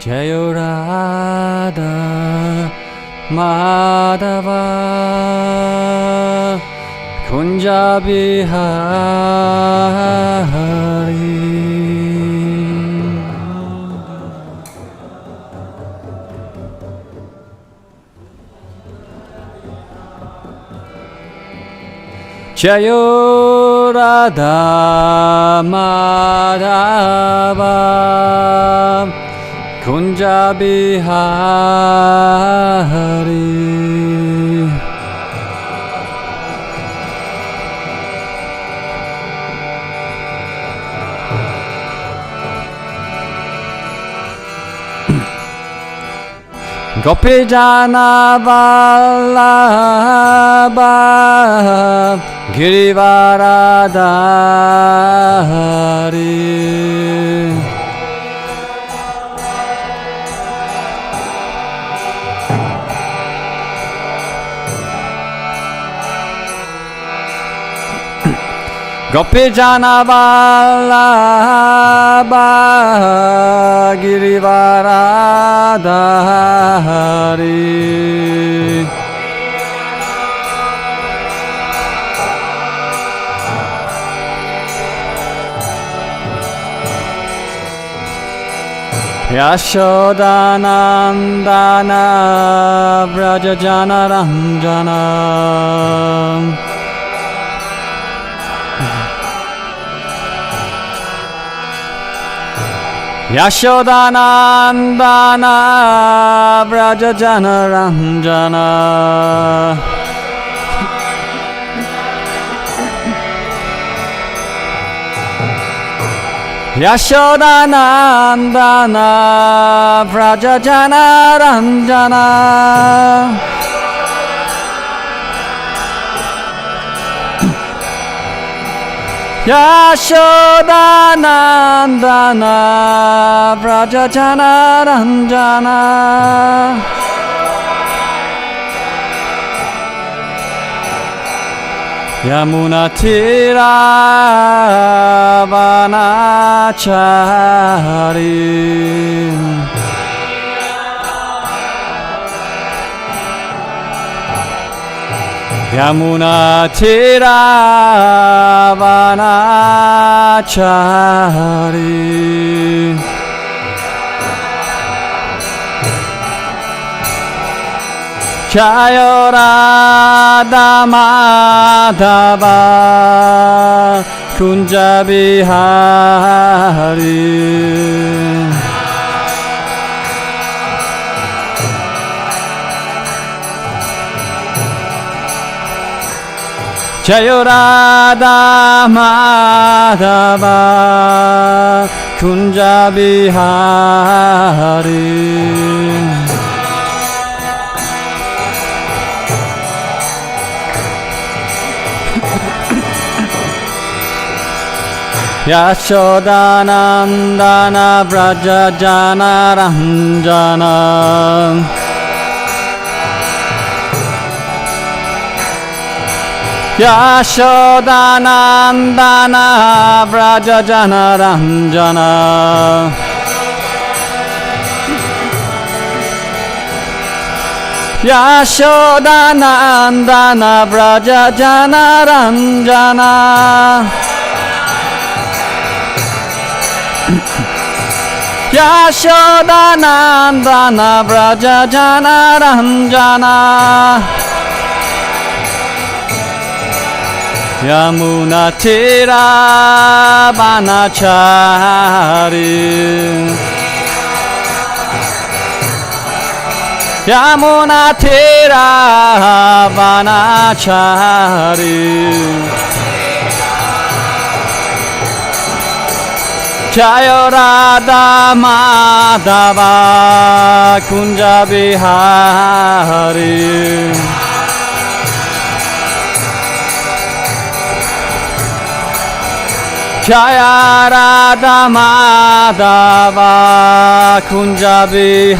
Jayo Radha Madhava Kunja Bihari. Jayo Radha Madhava Kunja Bihari. Gopijana Vallabha Girivaradhari. Gopijana Vallabha Girivaradhari. Yashodanandana Vrajajana Ranjana. Yashodanandana Vrajajana Ranjana. Yashodanandana Vrajajana Ranjana. Yashodanandana Vrajajana Ranjana. Yamuna Tira Vanachari. Yamuna Tira Vanachari. Jayo Radha Madhava Kunja Bihari. Jayo Radha Madhava Kunja Bihari. Yashodanandana Vrajajana Ranjana. Yashodanandana Vrajajana Ranjana. Yashodanandana Vrajajana Ranjana. Yashodanandana Vrajajana Ranjana. Yamuna Tira Vanachari. Yamuna Tira Vanachari. Jayo Radha Madhava Kunja Bihari. Jaya Radha Madhava Kunja Bihari.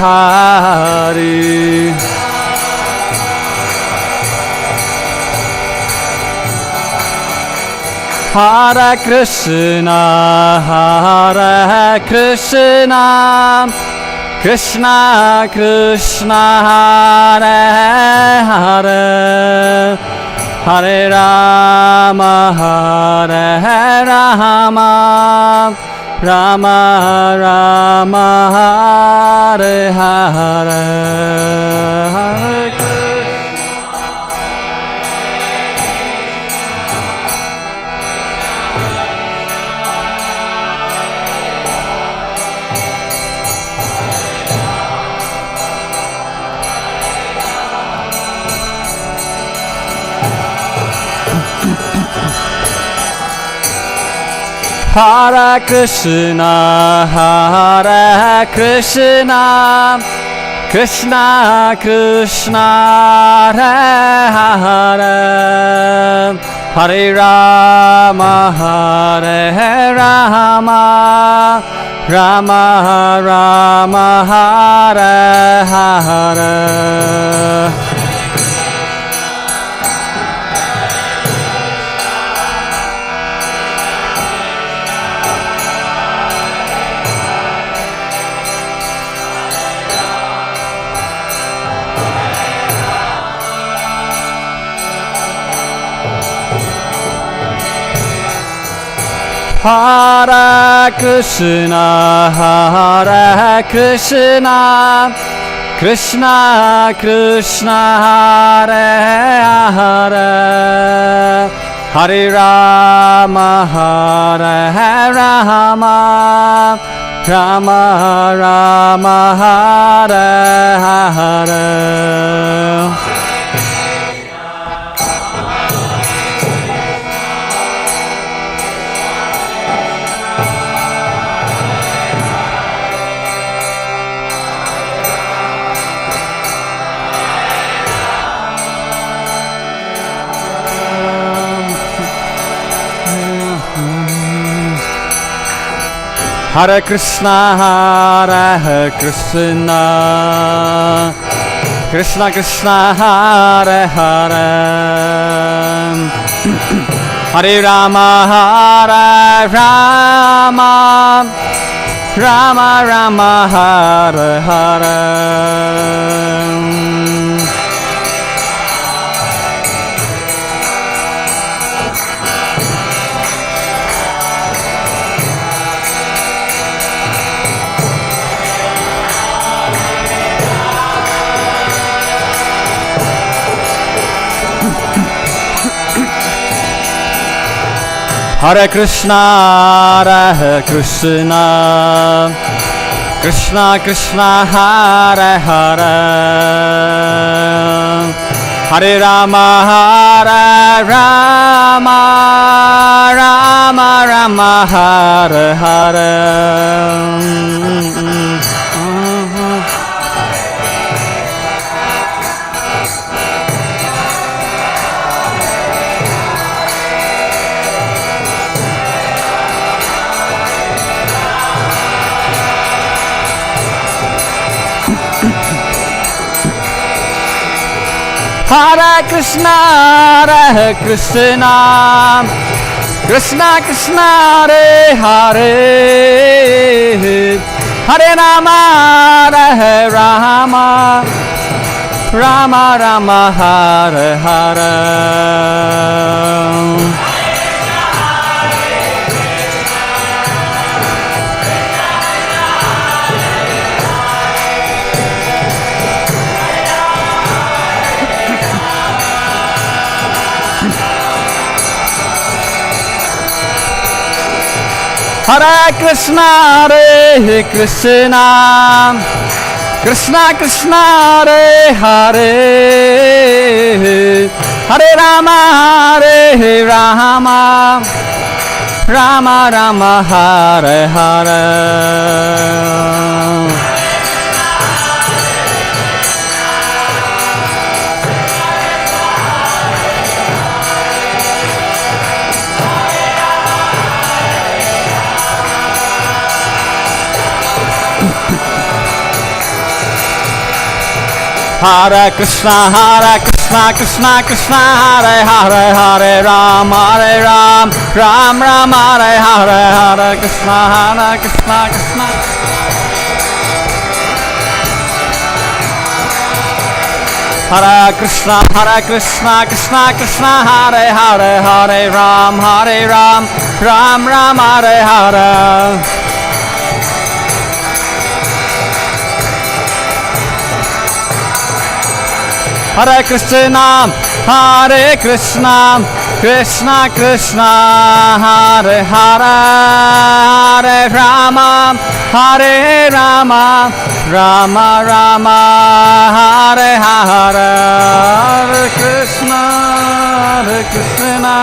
Hare Krishna, Hare Krishna, Krishna Krishna Hare Hare Hare Rama Hare Rama Rama Rama Hare Hare Hare Hare Krishna, Hare Krishna, Krishna Krishna, Hare Hare, Hare Rama, Hare Rama, Rama Rama, Hare Hare. Hare Krishna, Hare Krishna, Krishna Krishna, Hare Hare, Hare Rama, Hare Rama, Rama Rama, Hare Hare. Hare Krishna, Hare Krishna, Krishna Krishna, Hare Hare, Hare Rama, Hare Rama, Rama Rama, Hare Hare. Hare Krishna, Hare Krishna, Krishna Krishna, Hare Hare, Hare Rama, Hare Rama, Rama Rama, Hare Hare. Hare Krishna, Hare Krishna, Krishna Krishna, Hare Hare, Hare Rama, Hare Rama, Rama Rama, Hare Hare. Hare Krishna, Hare Krishna, Krishna Krishna, Hare Hare, Hare Rama, Hare Rama, Rama Rama, Hare Hare. Hare Krishna, Krishna Krishna, Hare Hare, Hare Ram, Ram Ram, Hare Hare, Hare Krishna, Krishna. Hare Krishna, Krishna Krishna, Hare Hare, Hare Ram, Ram Ram, Hare Hare. Hare Krishna, Krishna Krishna, Hare Hare, Hare Rama, Rama Rama, Hare Hare. Hare Krishna, Krishna.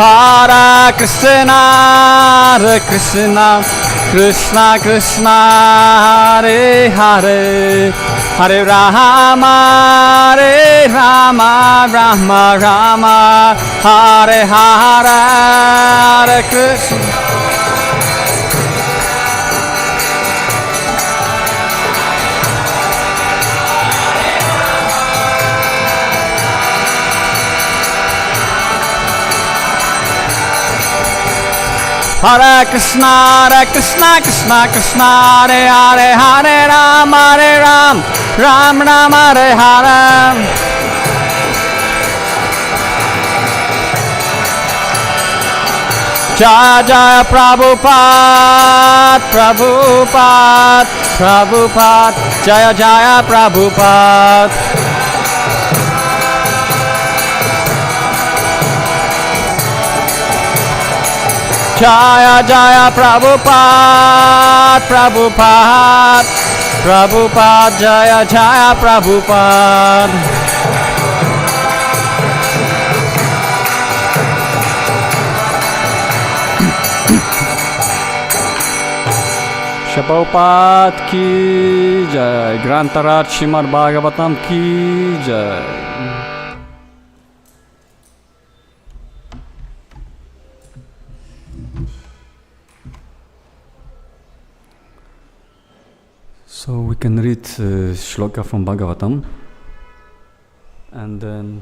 Hare Krishna, Krishna Krishna, Hare Hare, Hare Rama, Rama Rama, Hare Hare, Hare Krishna. Hare Krishna, Krishna Krishna, Hare Hare, Hare Ram, Ram Ram, Hare Hare. Jaya Jaya Prabhupada, Jaya Jaya Prabhupada. Jaya Jaya Prabhupada, Jaya Jaya Prabhupada. Prabhupada ki jai, Grantaraj Śrīmad-Bhāgavatam ki jai. So we can read shloka from Bhagavatam, and then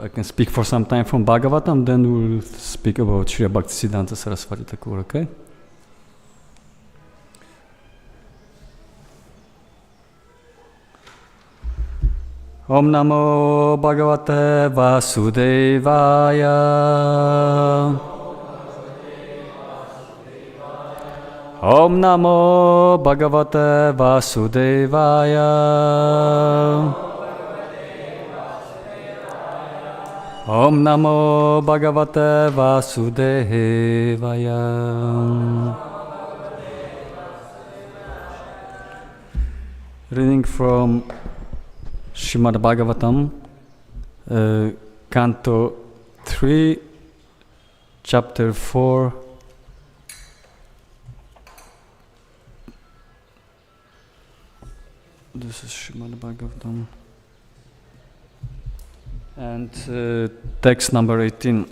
I can speak for some time from Bhagavatam, then we'll speak about Srila Bhaktisiddhanta Saraswati Thakur, okay? Om Namo Bhagavate Vasudevaya. Om Namo Bhagavate Vasudevaya. Om Namo Bhagavate Vasudevaya. Reading from Śrīmad-Bhāgavatam, Canto 3, Chapter 4, this is Śrīmad-Bhāgavatam, and text number 18.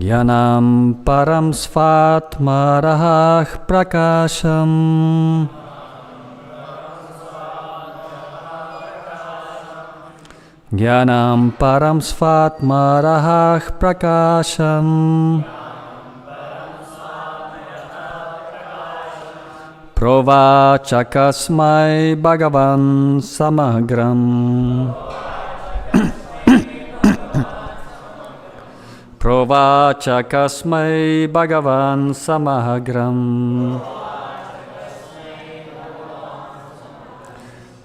Jnanam param svatmarah prakasham. Jnanam param svatmarah prakasham. Provachakasmai Bhagavan samagram. Provachakasmai Bhagavan samagram.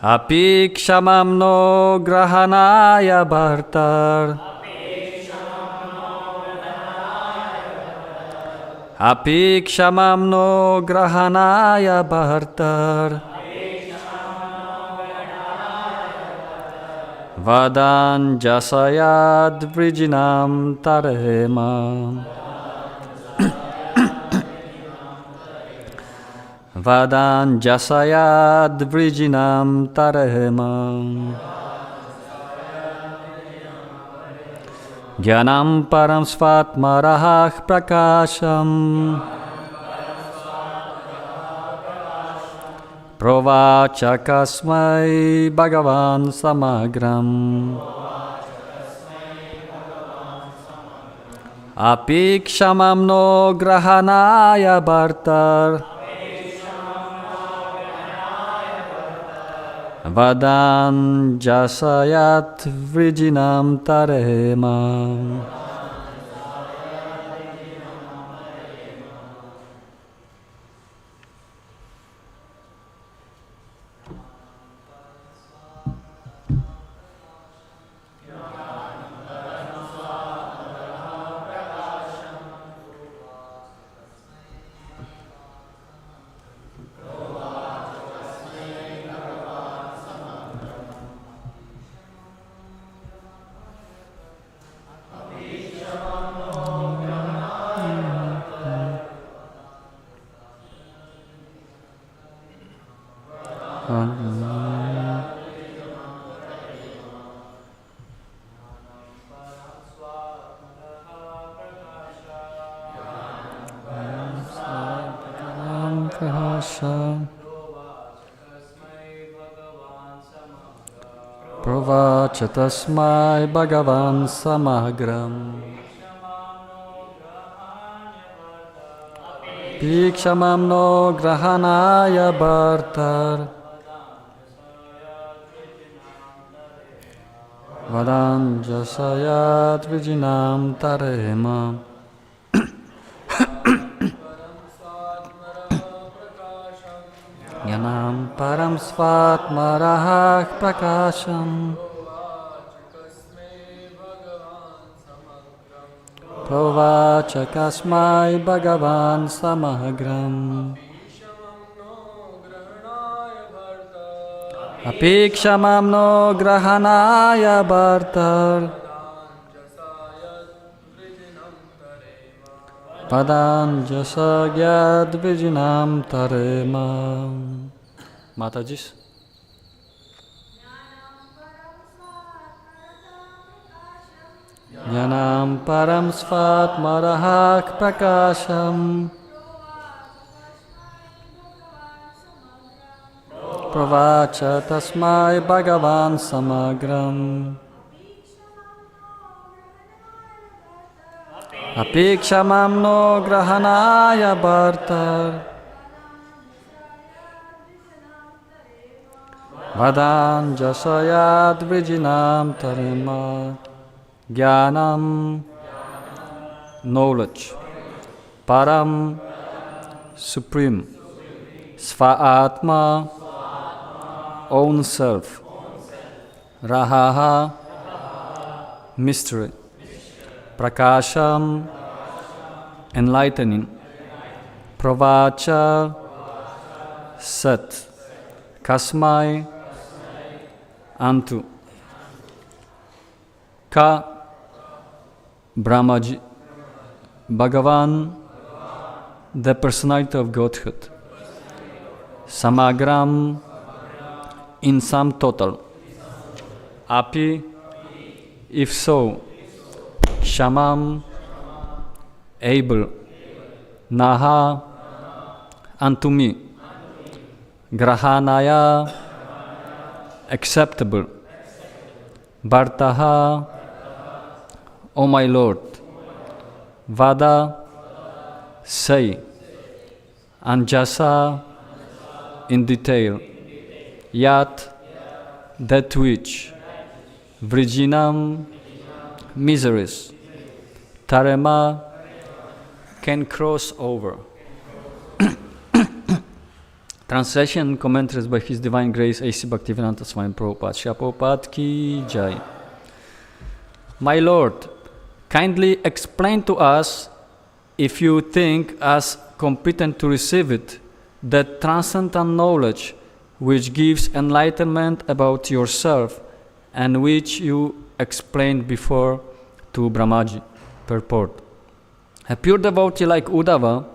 Api kshamam no grahanaya bhartar. Api kshamam no grahanaya bhartar. Vadan jasayad vrijinam tarema. Vadan jasayad vrijinam tarema. Jnanam param svatmarahah prakasham Provacha kasmai Bhagavan samagram Apikshamam no grahanaya bhartar Vadan jasayat vrijinam tarema. Provacha tasmai Bhagavan samagram Pikshamam no grahanaya bhartar Vadan jasayat vijinam tarema. Jnanam param svatmarahah prakasham Provacha kasmai Bhagavan samagram Apikshamam no grahanaya bhartar Padan jasagyad vijinam tarema. Matajis. Jnanam param svatmarahak prakasham Pravacha tasmai Bhagavan samagram Apikshamam no grahanaya bhartar Vadan jasayad vijinam tarema. Jnanam, knowledge. Param, supreme. Sva-atma, own self. Rahaha, mystery. Prakasham, enlightening. Pravacha, set. Kasmai, unto. Ka, Brahmaji, Bhagavan, the personality of Godhead. Samagram, in sum total. Api, if so. Shamam, able. Naha, unto me. Grahanaya, acceptable. Bhartaha, O my Lord. Vada, say. Anjasa, in detail. Yat, that which. Vrijinam, miseries. Tarema, can cross over. Translation and commentaries by His Divine Grace A.C. Bhaktivedanta Swami Prabhupada. Shri Prabhupada ki jai. My Lord, kindly explain to us, if you think us competent to receive it, that transcendental knowledge which gives enlightenment about yourself and which you explained before to Brahmaji. Purport. A pure devotee like Uddhava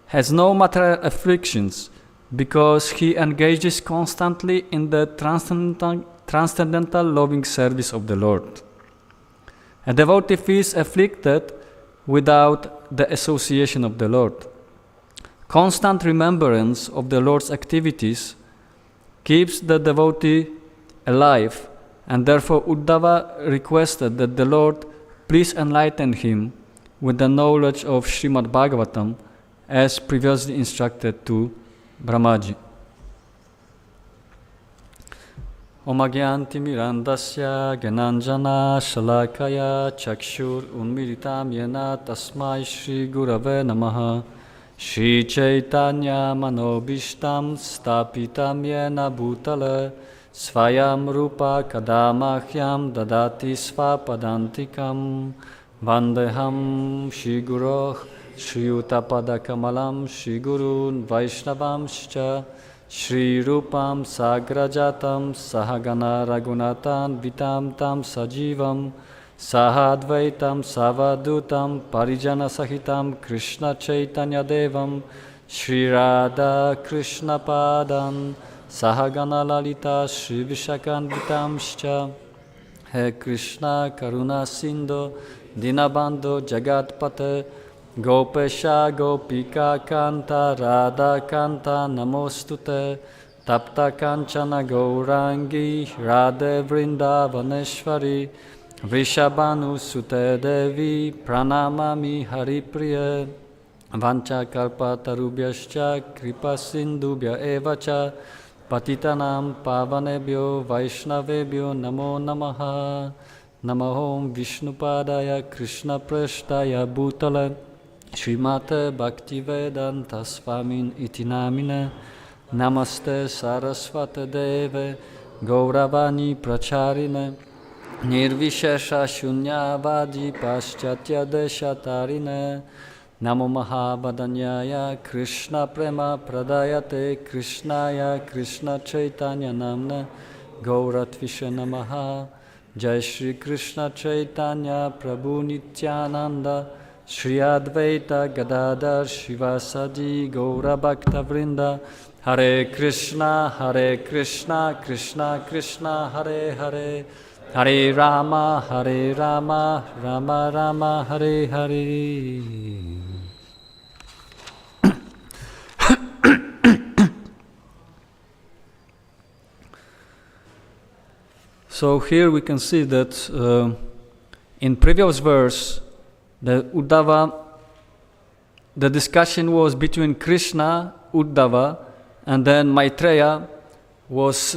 has no material afflictions because he engages constantly in the transcendental loving service of the Lord. A devotee feels afflicted without the association of the Lord. Constant remembrance of the Lord's activities keeps the devotee alive, and therefore Uddhava requested that the Lord please enlighten him with the knowledge of Śrīmad-Bhāgavatam as previously instructed to Brahmaji. Om Agyanti Mirandasya Gyananjana Shalakaya Chakshur Unmiritam Yena Tasmai Shri Gurave Namaha Shri Chaitanya Manobishtam Stapitam Yena Bhutale Svayam Rupa Kadamahyam Dadati Svapadantikam Vandeham Shri Guroh Shri Utapada Kamalam Shri Gurun Vaishnavamscha Shri Rupam Sagrajatam Sahagana Raghunatan Vitam Tam Sajivam Sahadvaitam Savadutam Parijana Sahitam Krishna Chaitanya Devam Shri Radha Krishna Padan Sahagana Lalita Shri Vishakan Vitamscha He Krishna Karuna Sindhu Dinabandhu Jagatpate Gopesha Gopika Kanta Radha Kanta Namostute Tapta Kanchana Gaurangi Radhe Vrindavaneshwari Vrishabhanu Sute Devi Pranamami Haripriya Vancha Kalpa Tarubhyascha Kripa Sindubhya Evacha Patitanam Pavanebhyo Vaishnavebhyo Namo Namaha Namo Vishnupadaya Krishna Preshtaya Bhutale Srimate Bhaktivedanta Swamin iti namine Namaste Sarasvate Deve Gauravani Pracharine Nirvishesha Shunyavadi Paschatya Deshatarine Namo Mahabhadanyaya Krishna Prema Pradayate Krishnaya Krishna Chaitanya Namne Gauratvishe Namaha Jai Shri Krishna Chaitanya Prabhu Nityananda Shri Advaita Gadhadar Shivasadi Gaura Bhakta Vrinda Hare Krishna Krishna Krishna Hare Hare Hare Rama Rama Rama Hare Hare. So here we can see that in previous verse, the Uddhava, the discussion was between Krishna, Uddhava, and then Maitreya was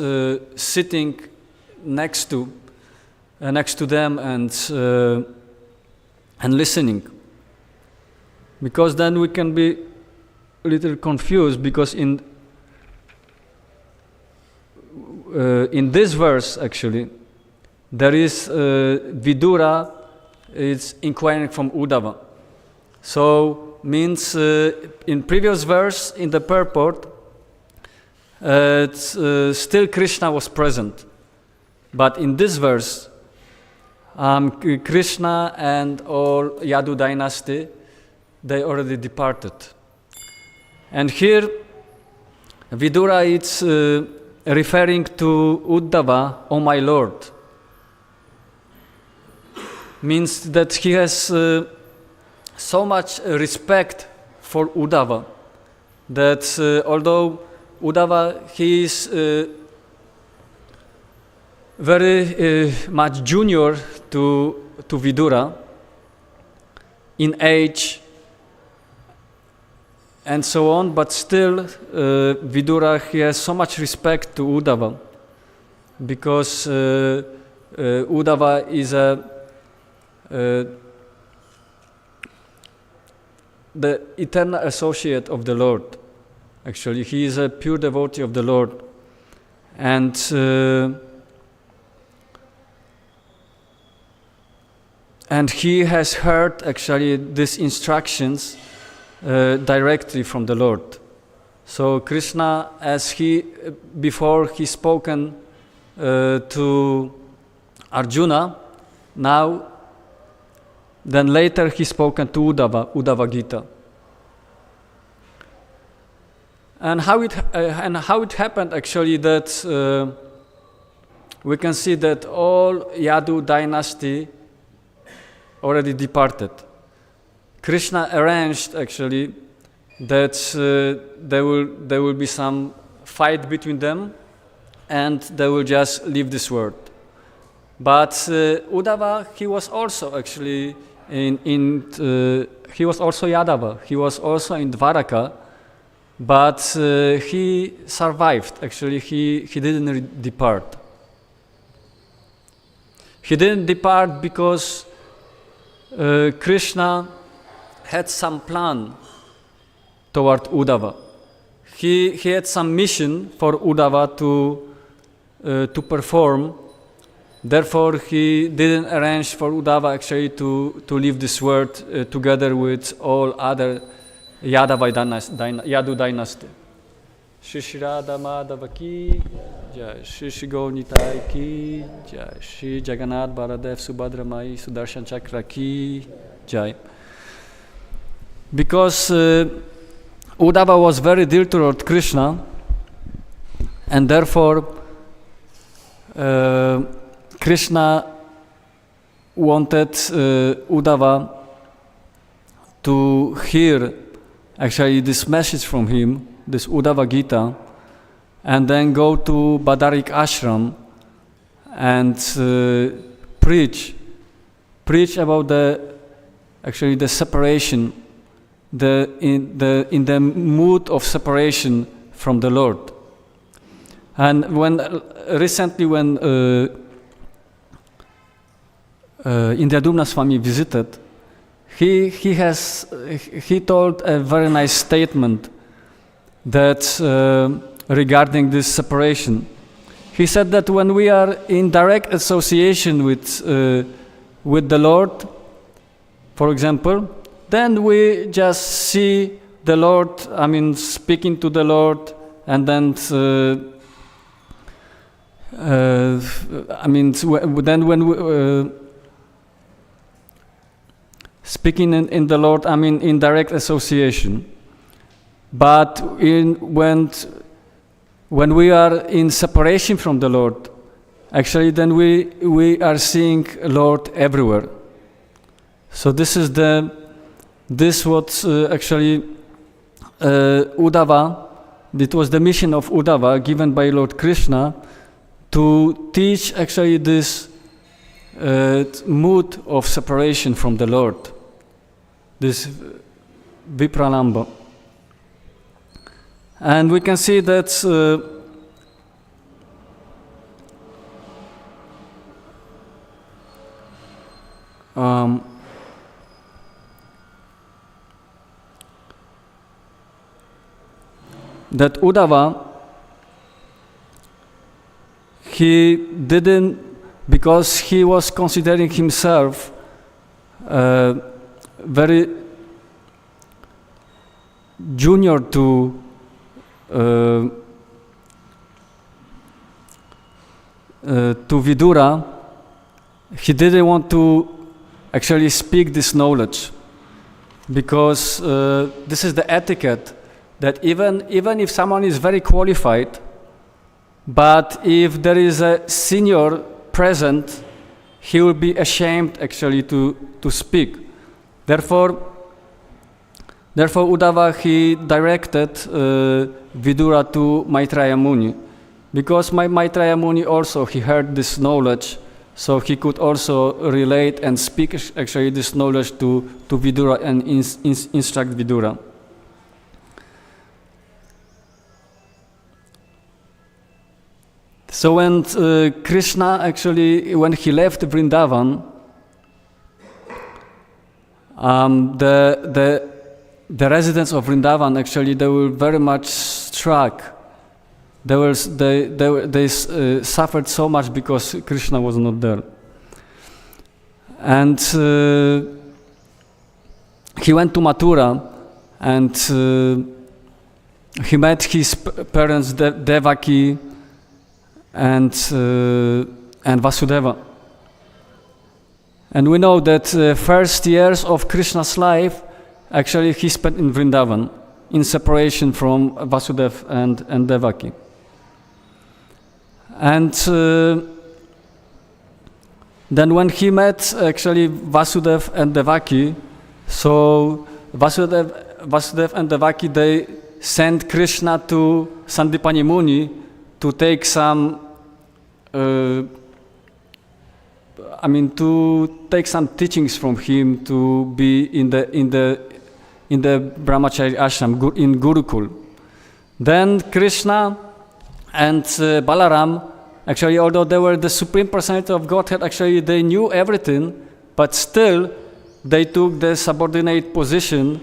sitting next to them and listening. Because then we can be a little confused, because in this verse actually there is Vidura is inquiring from Uddhava. So means in previous verse in the purport still Krishna was present, but in this verse Krishna and all Yadu dynasty, they already departed. And here Vidura is referring to Uddhava, "O my Lord." Means that he has so much respect for Uddhava that although Uddhava, he is very much junior to Vidura in age and so on, but still Vidura, he has so much respect to Uddhava because Uddhava is the eternal associate of the Lord. Actually, he is a pure devotee of the Lord, and he has heard actually these instructions directly from the Lord. So Krishna, as before he spoken to Arjuna, now then later he spoken to Uddhava Gita. And how it happened actually that we can see that all Yadu dynasty already departed. Krishna arranged actually that there will be some fight between them, and they will just leave this world. But Uddhava, he was also actually he was also Yadava. He was also in Dvaraka, but he survived. Actually, he didn't depart. He didn't depart because Krishna had some plan toward Uddhava. He had some mission for Uddhava to perform. Therefore, he didn't arrange for Uddhava actually to leave this world together with all other Yadu dynasty. Shri Shri Radha Madhava ki jai, Shri Shri Gaur Nitai ki jai, Shri Jagannath Baladev Subhadra Mai Sudarshan Chakra ki jai. Because Uddhava was very dear toward Krishna, and therefore Krishna wanted Uddhava to hear actually this message from him, this Uddhava Gita, and then go to Badarik Ashram and preach about the separation, in the mood of separation from the Lord. And recently when Indradyumna Swami visited, he told a very nice statement that regarding this separation. He said that when we are in direct association with the Lord, for example, then we just see the Lord, speaking to the Lord, and then then when we speaking in the Lord, in direct association. But when we are in separation from the Lord, actually then we are seeing Lord everywhere. So this is what actually Uddhava, it was the mission of Uddhava given by Lord Krishna to teach actually this mood of separation from the Lord, this vipralamba. And we can see that that Uddhava, he didn't, because he was considering himself very junior to Vidura, he didn't want to actually speak this knowledge, because this is the etiquette that even if someone is very qualified, but if there is a senior present, he will be ashamed actually to speak. Therefore Uddhava, he directed Vidura to Maitreya Muni, because Maitreya Muni also, he heard this knowledge, so he could also relate and speak actually this knowledge to Vidura and instruct Vidura. So when Krishna actually, when he left Vrindavan, the residents of Vrindavan actually, they were very much struck. They suffered so much because Krishna was not there. And he went to Mathura, and he met his parents Devaki and Vasudeva. And we know that first years of Krishna's life, actually he spent in Vrindavan, in separation from Vasudeva and Devaki. And Then when he met actually Vasudeva and Devaki, so Vasudeva and Devaki, they sent Krishna to Sandipani Muni to take some, to take some teachings from him to be in the Brahmachari ashram in Gurukul. Then Krishna and Balaram, actually, although they were the Supreme Personality of Godhead, actually they knew everything, but still they took the subordinate position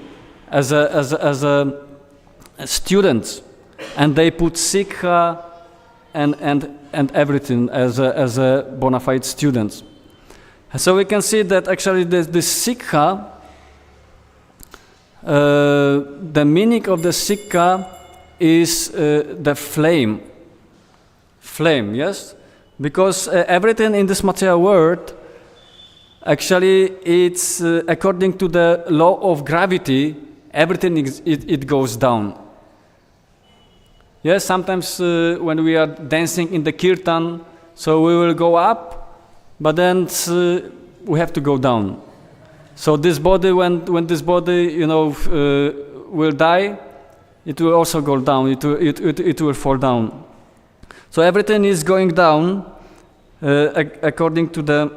as a student, and they put Sikha and everything as a bona fide student. So we can see that actually the Sikha, the meaning of the Sikha is the flame, yes? Because everything in this material world, actually it's according to the law of gravity, everything it goes down. Yes, sometimes when we are dancing in the kirtan, so we will go up, but then we have to go down. So this body, when this body, will die, it will also go down. It will fall down. So everything is going down according to the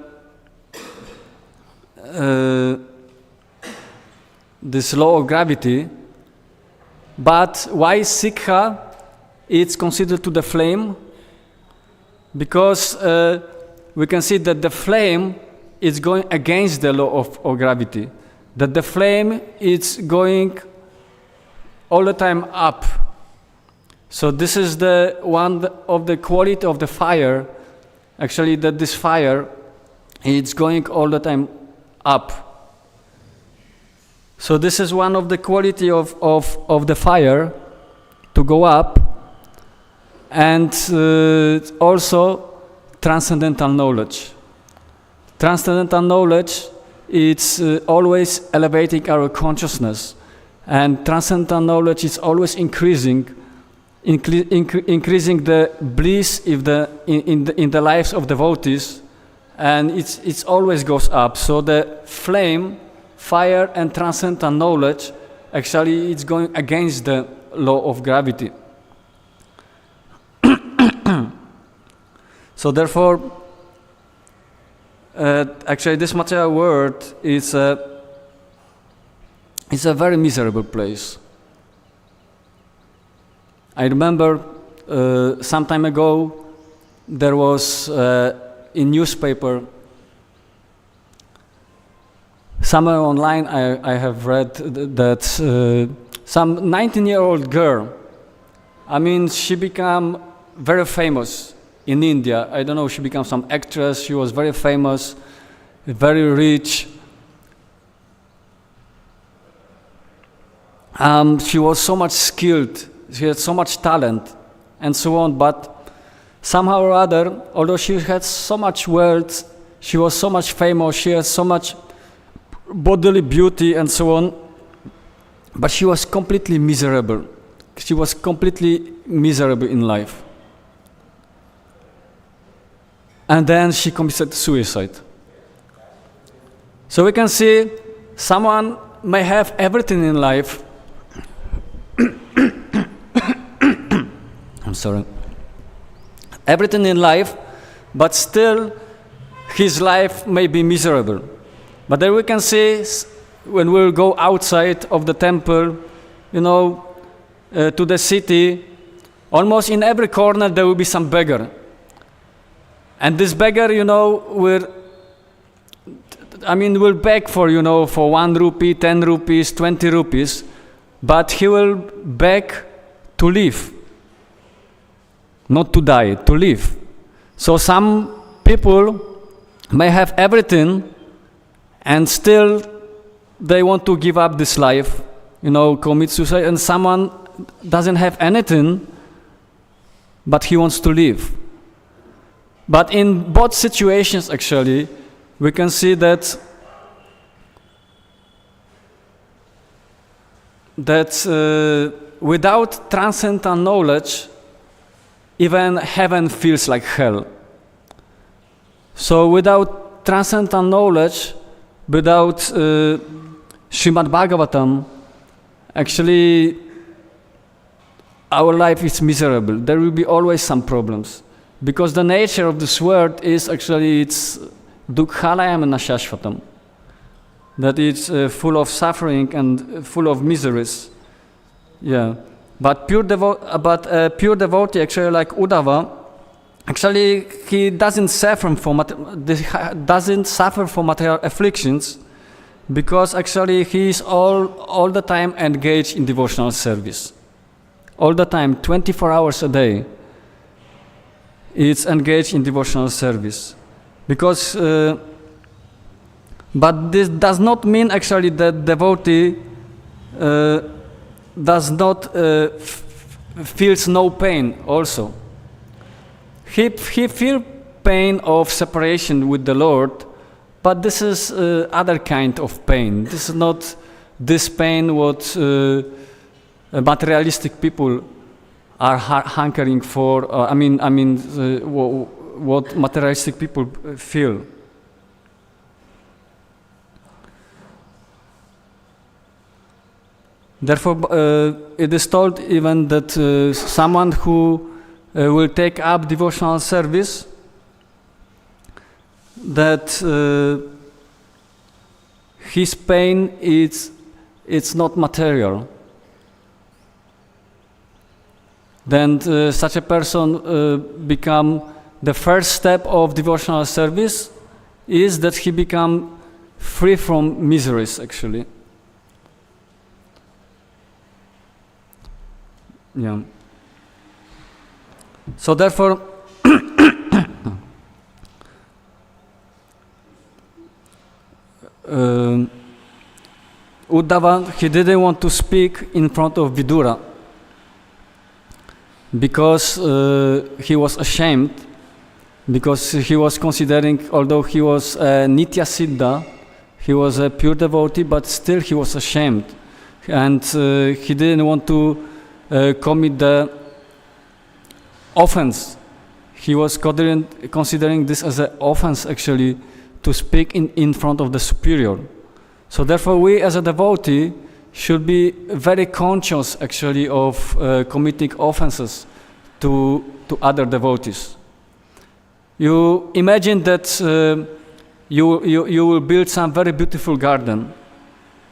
this law of gravity. But why Sikha? It's considered to the flame, because we can see that the flame is going against the law of gravity. That the flame is going all the time up. So this is the one of the quality of the fire, actually, that this fire is going all the time up. So this is one of the quality of the fire, to go up, and also transcendental knowledge. Transcendental knowledge, it's always elevating our consciousness, and transcendental knowledge is always increasing the bliss in the lives of devotees, and it's always goes up. So the flame, fire, and transcendental knowledge, actually, it's going against the law of gravity. So therefore, actually, this material world is a very miserable place. I remember some time ago there was in newspaper, somewhere online I have read that some 19-year-old girl, she became very famous in India. I don't know, she became some actress, she was very famous, very rich. She was so much skilled, she had so much talent, and so on, but somehow or other, although she had so much wealth, she was so much famous, she had so much bodily beauty and so on, but she was completely miserable. She was completely miserable in life. And then she committed suicide. So we can see someone may have everything in life. I'm sorry. Everything in life, but still his life may be miserable. But then we can see when we go outside of the temple, to the city, almost in every corner there will be some beggar. And this beggar, will beg for 1 rupee, 10 rupees, 20 rupees, but he will beg to live, not to die, to live. So some people may have everything, and still they want to give up this life, commit suicide, and someone doesn't have anything, but he wants to live. But in both situations, actually, we can see that without transcendental knowledge, even heaven feels like hell. So without transcendental knowledge, without Śrīmad-Bhāgavatam, actually our life is miserable. There will be always some problems. Because the nature of this world is actually, it's dukkhalayam nashashvatam. That it's full of suffering and full of miseries. Yeah. But pure devotee, actually like Uddhava, actually he doesn't suffer from material afflictions, because actually he is all the time engaged in devotional service. All the time, 24 hours a day, it's engaged in devotional service. Because, but this does not mean actually that devotee does not feels no pain also. He feels pain of separation with the Lord, but this is other kind of pain. This is not this pain what materialistic people are hankering for. What materialistic people feel. Therefore, it is told even that someone who will take up devotional service, that his pain it's not material. Then such a person become, the first step of devotional service is that he become free from miseries actually. Yeah. So therefore, Uddhava, he didn't want to speak in front of Vidura because he was ashamed, because he was considering, although he was a Nitya Siddha, he was a pure devotee, but still he was ashamed, and he didn't want to commit the offense. He was considering this as an offense actually, to speak in front of the superior. So therefore we as a devotee should be very conscious actually of committing offenses to other devotees. You imagine that you will build some very beautiful garden,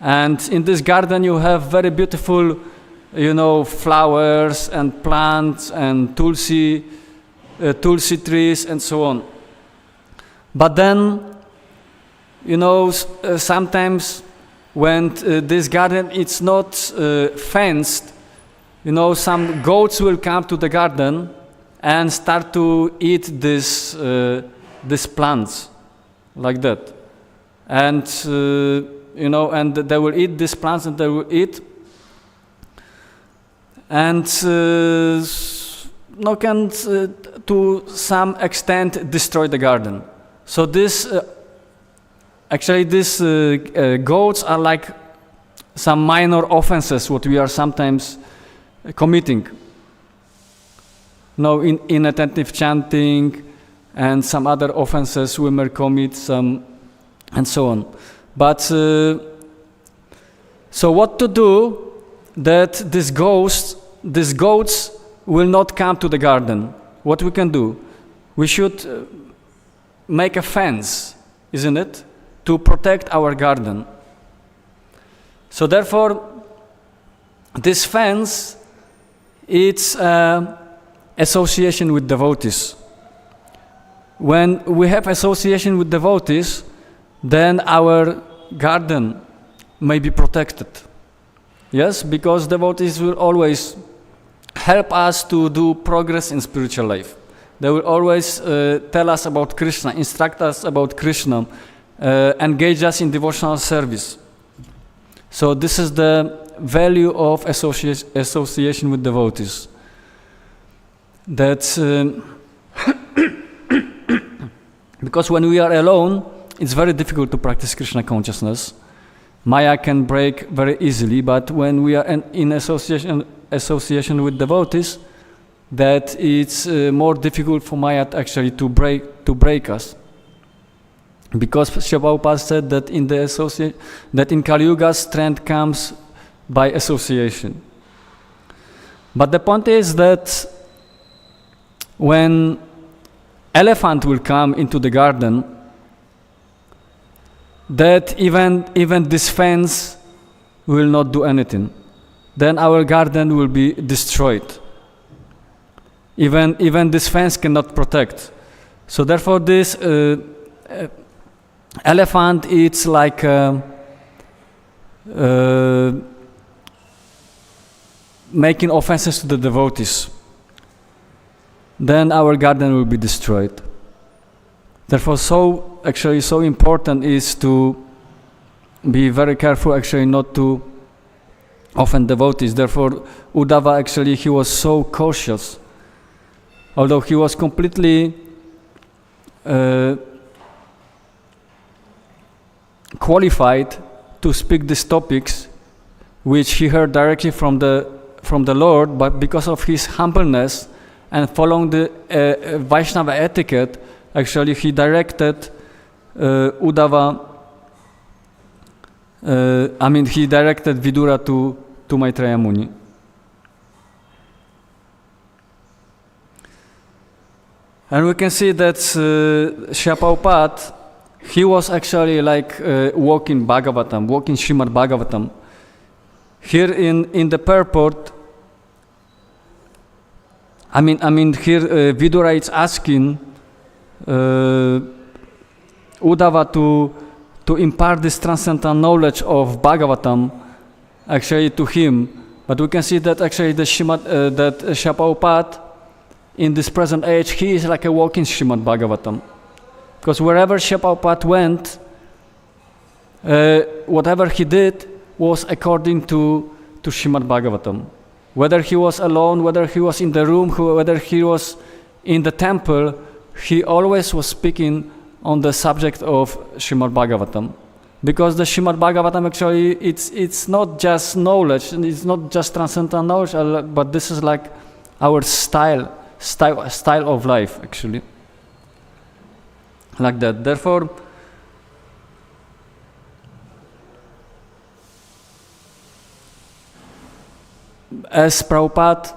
and in this garden you have very beautiful flowers and plants and tulsi trees and so on. But then, sometimes when this garden is not fenced, some goats will come to the garden and start to eat these plants like that. And, and they will eat these plants and they will eat. And can to some extent destroy the garden. So this, these goats are like some minor offenses what we are sometimes committing. Inattentive chanting and some other offenses we may commit, some and so on. But so what to do that these goats will not come to the garden? What we can do? We should make a fence, isn't it, to protect our garden. So therefore, this fence, it's association with devotees. When we have association with devotees, then our garden may be protected. Yes, because devotees will always help us to do progress in spiritual life. They will always tell us about Krishna, instruct us about Krishna, engage us in devotional service. So this is the value of association with devotees. That because when we are alone, it's very difficult to practice Krishna consciousness. Maya can break very easily, but when we are in association with devotees, that it's more difficult for Maya actually to break us. Because Srila Prabhupada said that in Kali Yuga strength comes by association. But the point is that when elephant will come into the garden, that even this fence will not do anything. Then our garden will be destroyed. Even this fence cannot protect. So therefore this elephant, it's like making offenses to the devotees. Then our garden will be destroyed. Therefore, so important is to be very careful, not to offend devotees. Therefore, Uddhava, he was so cautious. Although he was completely qualified to speak these topics, which he heard directly from the Lord, but because of his humbleness and following the Vaishnava etiquette, he directed Uddhava. He directed Vidura to Maitreya Muni. And we can see that Srila Prabhupada, he was actually like walking Bhagavatam, walking Śrīmad-Bhāgavatam. Here in the purport, here Vidura is asking Uddhava to impart this transcendental knowledge of Bhagavatam to him. But we can see that that Srila Prabhupada, in this present age, he is like a walking Śrīmad-Bhāgavatam. Because wherever Srila Prabhupada went, whatever he did was according to Śrīmad-Bhāgavatam. Whether he was alone, whether he was in the room, whether he was in the temple, he always was speaking on the subject of Śrīmad-Bhāgavatam. Because the Śrīmad-Bhāgavatam it's not just knowledge, and it's not just transcendental knowledge, but this is like our style of life, like that. Therefore, as Prabhupada,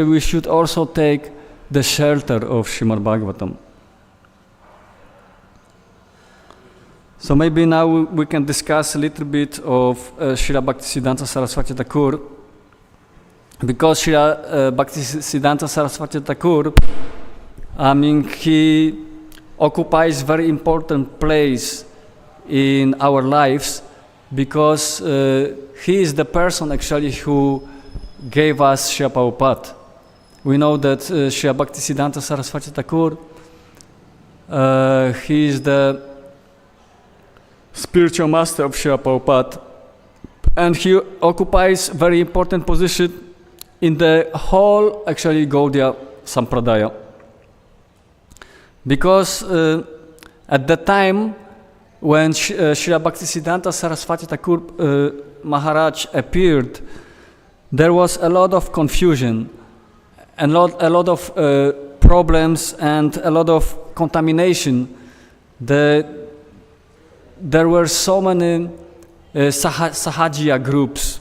we should also take the shelter of Śrīmad-Bhāgavatam. So maybe now we can discuss a little bit of Srila Bhaktisiddhanta Saraswati Thakur. Because Srila Bhaktisiddhanta Saraswati Thakur, he occupies very important place in our lives, because he is the person who gave us Srila Prabhupada. We know that Srila Bhaktisiddhanta Saraswati Thakur, he is the spiritual master of Srila Prabhupada, and he occupies very important position in the whole Gaudiya Sampradaya. Because at the time when Srila Bhaktisiddhanta Saraswati Thakur Maharaj appeared, there was a lot of confusion, and a lot of problems, and a lot of contamination. There were so many Sahajiya groups,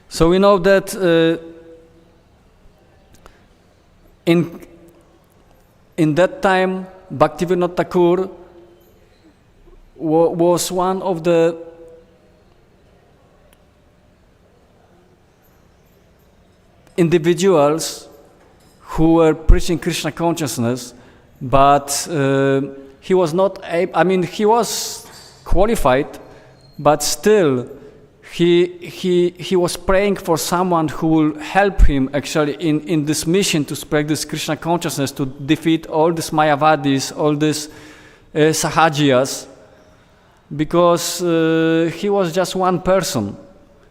So we know that in that time, Bhaktivinoda Thakur was one of the individuals who were preaching Krishna consciousness, but he was not able, he was qualified, but still he was praying for someone who will help him in this mission to spread this Krishna consciousness, to defeat all these Mayavadis, all these Sahajiyas, because he was just one person.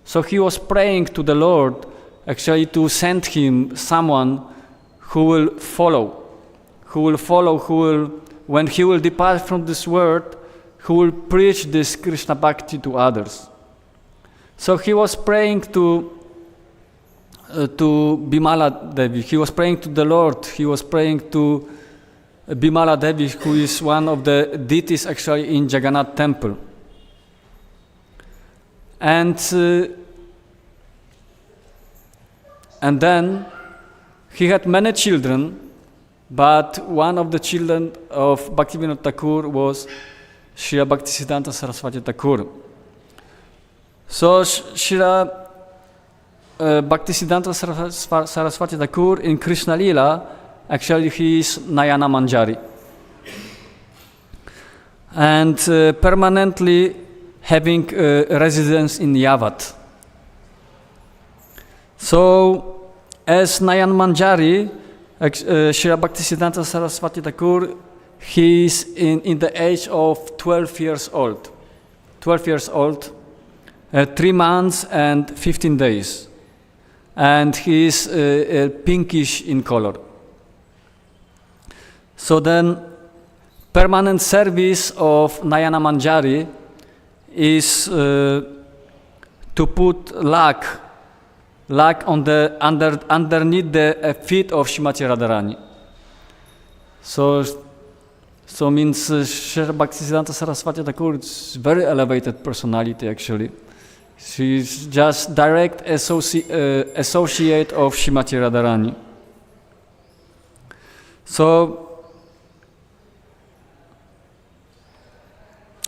So he was praying to the Lord to send him someone who will follow, when he will depart from this world, who will preach this Krishna Bhakti to others. So he was praying to Bimala Devi, he was praying to the Lord, he was praying to Bimala Devi, who is one of the deities actually in Jagannath temple. And then he had many children, but one of the children of Bhaktivinoda Thakur was Srila Bhaktisiddhanta Saraswati Thakur. So Srila Bhaktisiddhanta Saraswati Thakur in Krishna Lila, actually he is Nayana Manjari. And permanently having residence in Yavat. So as Nayana Manjari, Srila Bhaktisiddhanta Saraswati Thakur, he is in the age of 12 years old. 12 years old, 3 months and 15 days. And he is pinkish in color. So then, permanent service of Nayana Manjari is to put lac on the underneath the feet of Srimati Radharani. So means Srila Bhaktisiddhanta Saraswati Thakur is very elevated personality actually. She is just direct associate of Srimati Radharani. So,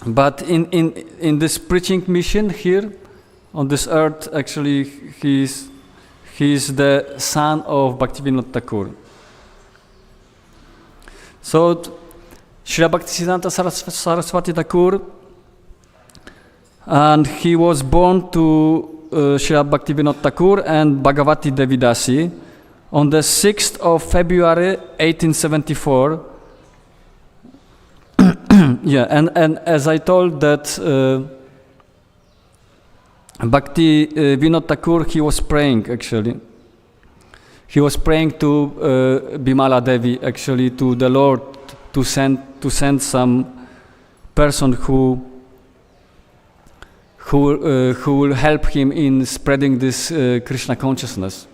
but in this preaching mission here on this earth, actually he is the son of Bhaktivinoda Thakur. So Srila Bhaktisiddhanta Saraswati Thakur, and he was born to Srila Bhaktivinoda Thakur and Bhagavati Devidasi on the 6th of February 1874. Yeah, and as I told that Bhakti Vinod Thakur, he was praying actually. He was praying to Bimala Devi actually, to the Lord to send some person who will help him in spreading this Krishna consciousness.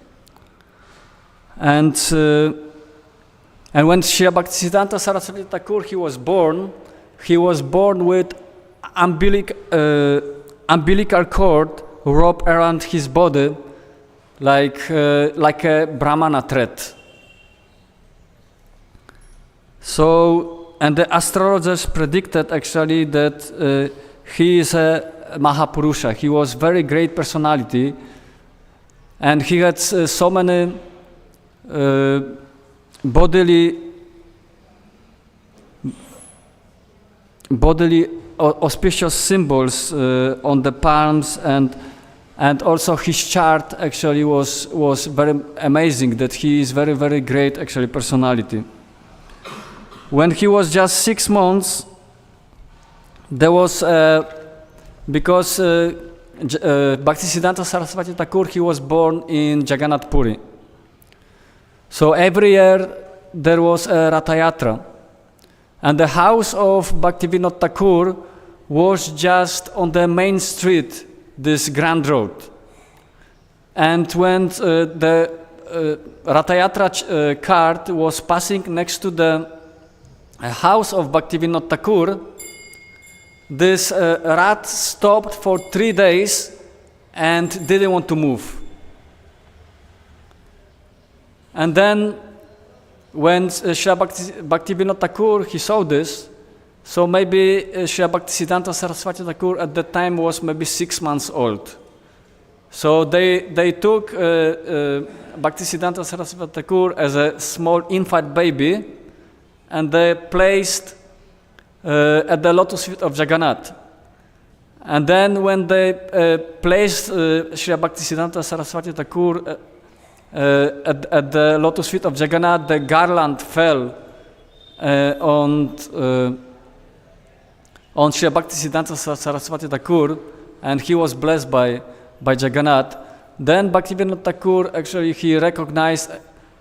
And when Srila Bhaktisiddhanta Saraswati Thakur he was born with umbilical cord wrapped around his body like a Brahmana thread. So, and the astrologers predicted actually that he is a Mahapurusha. He was very great personality, and he had so many bodily auspicious symbols on the palms, and also his chart actually was very amazing, that he is very, very great actually personality. When he was just 6 months, there was because Bhaktisiddhanta Saraswati Thakur, he was born in Jagannath Puri. So every year there was a Ratayatra, and the house of Bhaktivinoda Thakur was just on the main street, this grand road. And when the Ratayatra cart was passing next to the house of Bhaktivinoda Thakur, this rat stopped for 3 days and didn't want to move. And then when Srila Bhaktivinoda Thakur, he saw this, so maybe Srila Bhaktisiddhanta Saraswati Thakur at that time was maybe 6 months old. So they took Bhaktisiddhanta Saraswati Thakur as a small infant baby, and they placed at the lotus feet of Jagannath. And then when they placed Srila Bhaktisiddhanta Saraswati Thakur at the lotus feet of Jagannath, the garland fell on Srila Bhaktisiddhanta Saraswati Thakur, and he was blessed by Jagannath. Then Bhaktivinoda Thakur actually he recognized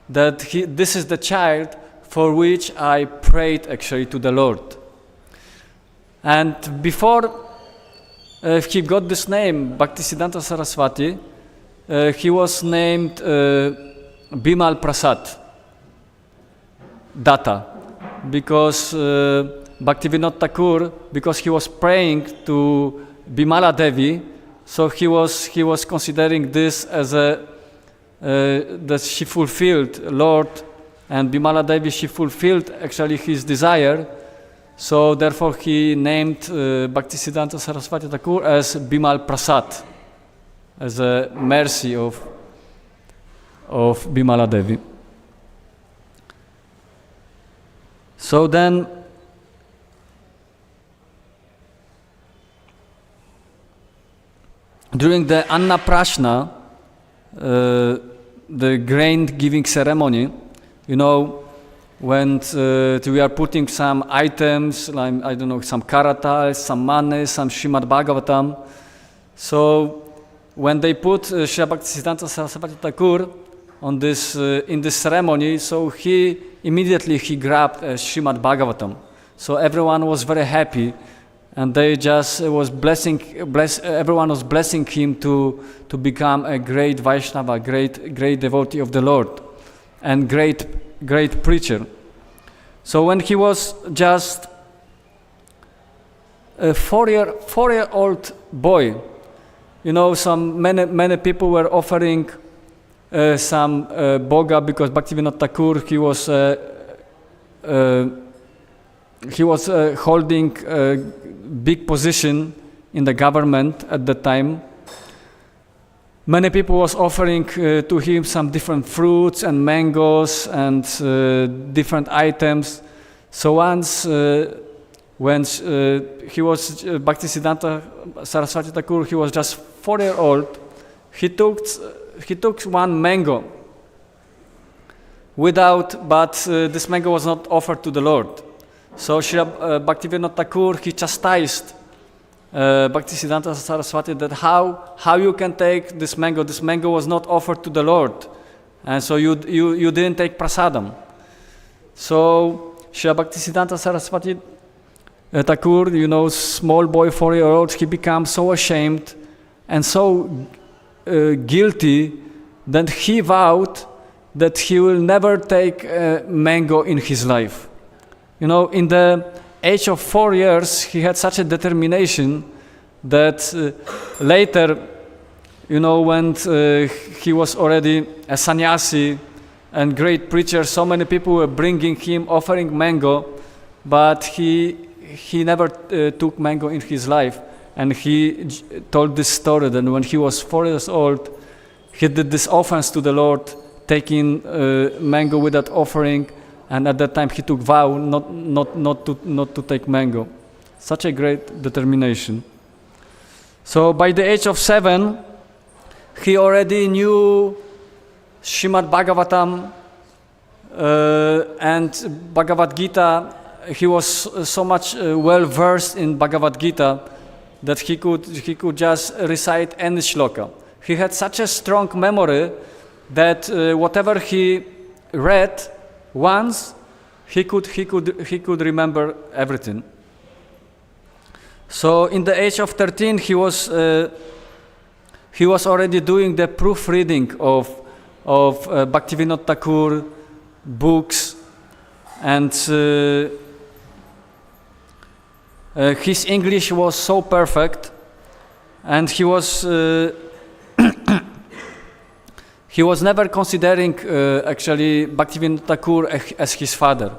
that this is the child for which I prayed actually to the Lord. And before he got this name, Bhaktisiddhanta Saraswati, he was named Bimal Prasad Datta. because Bhaktivinoda Thakur, because he was praying to Bimala Devi, so he was considering this as a that she fulfilled Lord, and Bimala Devi, she fulfilled actually his desire. So therefore he named Bhaktisiddhanta Saraswati Thakur as Bimal Prasad, as a mercy of Bimala Devi. So then during the Anna Prashna, the grain giving ceremony, you know, when we are putting some items, like, I don't know, some karatas, some manes, some Śrīmad-Bhāgavatam. So when they put Srila Bhaktisiddhanta Saraswati Thakur on this, in this ceremony, so he immediately grabbed Śrīmad-Bhāgavatam. So everyone was very happy, and they just everyone was blessing him to become a great Vaishnava, great devotee of the Lord, and great preacher. So when he was just a four-year-old boy, you know, many people were offering some boga, because Bhaktivinoda Thakur, he was holding a big position in the government at the time. Many people was offering to him some different fruits and mangoes and different items. So once when he was Bhaktisiddhanta Saraswati Thakur, he was just 4-year-old, he took one mango but this mango was not offered to the Lord. So Srila Bhaktivinoda Thakur, he chastised Bhaktisiddhanta Saraswati that how you can take this mango? This mango was not offered to the Lord, and so you didn't take prasadam. So Srila Bhaktisiddhanta Saraswati Thakur, you know, small boy, 4-year-old, he becomes so ashamed and so guilty that he vowed that he will never take a mango in his life. You know, in the age of 4 years, he had such a determination that later, you know, when he was already a sannyasi and great preacher, so many people were bringing him, offering mango, but he never took mango in his life. And he told this story that when he was 4 years old, he did this offense to the Lord, taking mango without offering. And at that time, he took vow not to take mango. Such a great determination. So by the age of 7, he already knew Śrīmad-Bhāgavatam and Bhagavad Gita. He was so much well versed in Bhagavad Gita that he could just recite any shloka. He had such a strong memory that whatever he read once, he could remember everything. So in the age of 13, he was already doing the proofreading of Bhaktivinoda Thakur books, and his English was so perfect, and he was never considering actually Bhaktivinoda Thakur as his father.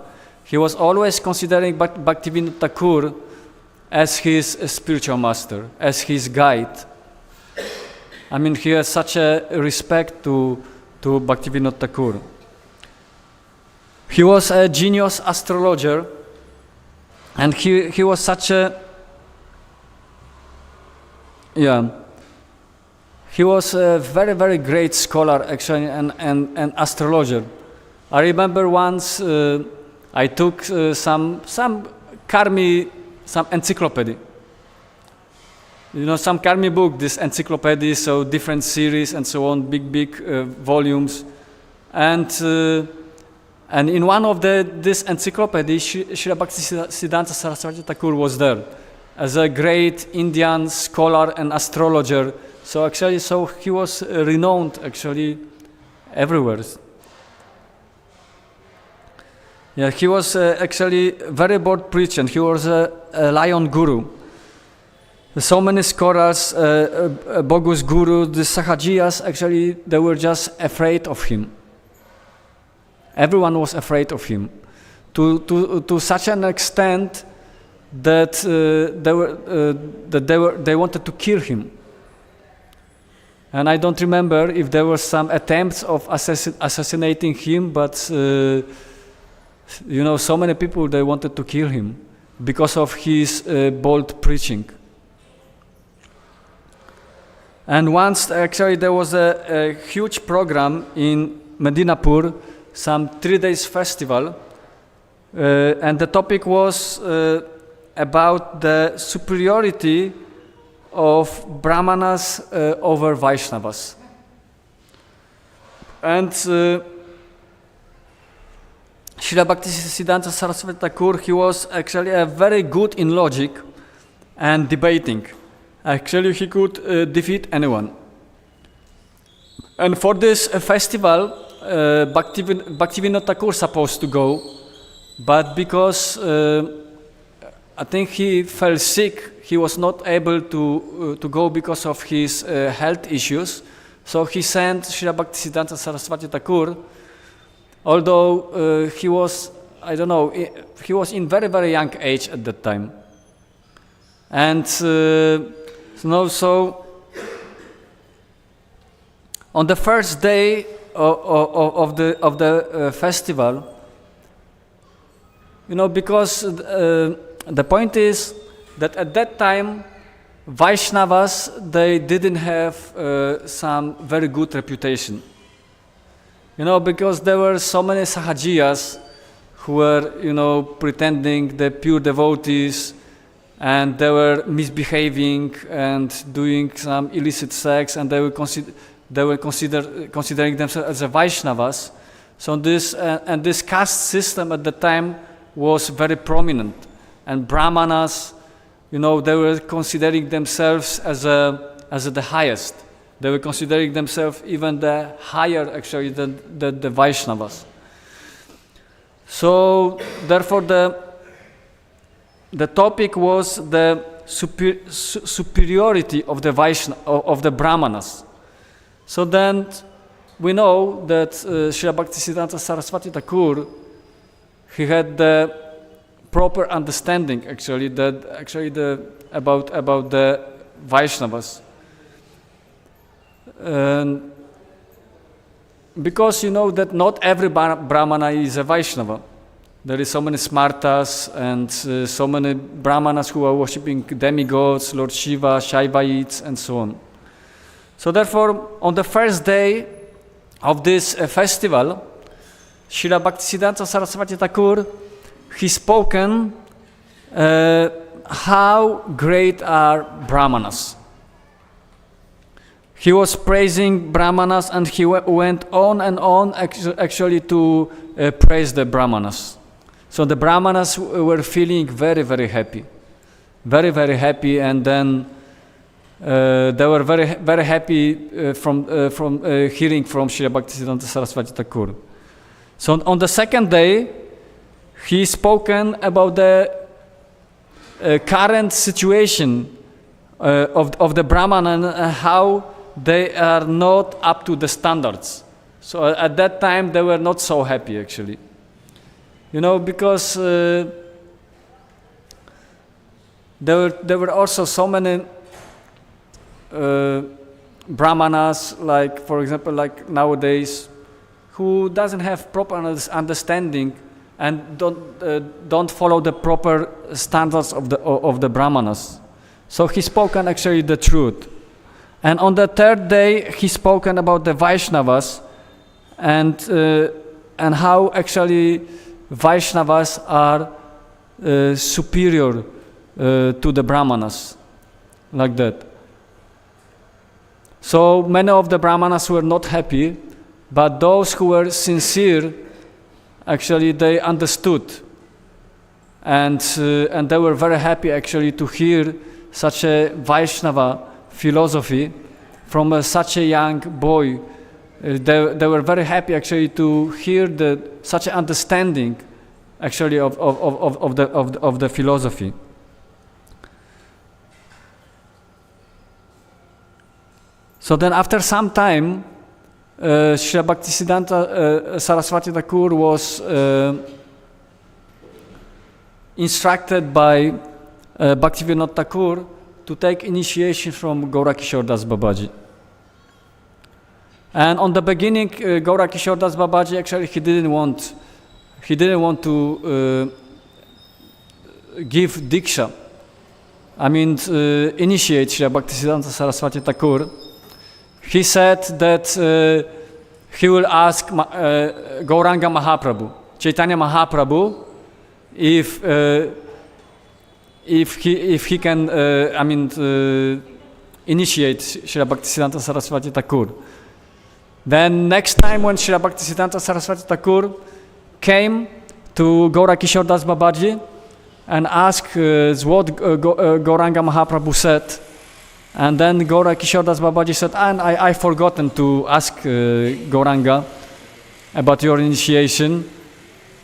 He was always considering Bhaktivinoda Thakur as his spiritual master, as his guide. I mean, he has such a respect to Bhaktivinoda Thakur. He was a genius astrologer, and he was such a he was a very, very great scholar, actually, and astrologer. I remember once I took some karmi, some encyclopedia. You know, some karmi book, this encyclopedia, so different series and so on, big volumes. And in one of this encyclopedia, Srila Bhaktisiddhanta Saraswati Thakur was there as a great Indian scholar and astrologer. So actually, he was renowned actually everywhere. Yeah, he was actually very bold preacher. He was a lion guru. So many scholars, Bogus guru, the Sahajiyas, actually, they were just afraid of him. Everyone was afraid of him, to such an extent that they wanted to kill him. And I don't remember if there were some attempts of assassinating him, but so many people, they wanted to kill him because of his bold preaching. And once, actually, there was a huge program in Medinapur, some 3 days festival, and the topic was about the superiority of Brahmanas over Vaishnavas. And Srila Bhaktisiddhanta Saraswati Thakur, he was actually very good in logic and debating. Actually, he could defeat anyone. And for this festival, Bhaktivinoda Thakur supposed to go, but because I think he fell sick, he was not able to go because of his health issues. So he sent Srila Bhaktisiddhanta Saraswati Thakur, although he was, he was in very, very young age at that time. And so on the first day of the festival, because the point is that at that time Vaishnavas, they didn't have some very good reputation. Because there were so many Sahajiyas who were, pretending they're pure devotees, and they were misbehaving and doing some illicit sex, and they were considering themselves as a Vaishnavas. So this caste system at the time was very prominent, and Brahmanas, they were considering themselves as the highest. They were considering themselves even the higher, actually, than the Vaishnavas. So therefore, the topic was the superiority of the of the Brahmanas. So then we know that Srila Bhaktisiddhanta Saraswati Thakur, he had the proper understanding about the Vaishnavas. Because that not every Brahmana is a Vaishnava. There is so many Smartas and so many Brahmanas who are worshipping demigods, Lord Shiva, Shaivaites, and so on. So therefore, on the first day of this festival, Srila Bhaktisiddhanta Saraswati Thakur, he spoken how great are Brahmanas. He was praising Brahmanas, and he went on and on actually to praise the Brahmanas. So the Brahmanas were feeling very, very happy. Very, very happy, and then they were very, very happy from hearing from Srila Bhaktisiddhanta Saraswati Thakur. So on the second day, he spoken about the current situation of the Brahman and how they are not up to the standards. So at that time, they were not so happy, actually. Because there were also so many Brahmanas, like, for example, like nowadays, who doesn't have proper understanding and don't follow the proper standards of the Brahmanas. So he spoken actually the truth. And on the third day, he spoken about the Vaishnavas and how actually Vaishnavas are superior to the Brahmanas, like that. So many of the Brahmanas were not happy, but those who were sincere, actually they understood, and they were very happy actually to hear such a Vaishnava philosophy from such a young boy. They were very happy actually to hear such an understanding actually of the philosophy. So then after some time, Srila Bhaktisiddhanta Saraswati Thakur was instructed by Bhaktivinoda Thakur to take initiation from Gaurakishore Das Babaji. And on the beginning, Gaurakishore Das Babaji actually he didn't want to give diksha. I mean, initiate Srila Bhaktisiddhanta Saraswati Thakur. He said that he will ask Gauranga Mahaprabhu, Chaitanya Mahaprabhu, if he can, initiate Srila Bhaktisiddhanta Saraswati Thakur. Then next time when Srila Bhaktisiddhanta Saraswati Thakur came to Gaurakishore Das Babaji and asked what Gauranga Mahaprabhu said, and then Gaurakishore Das Babaji said, and I forgotten to ask Gauranga about your initiation.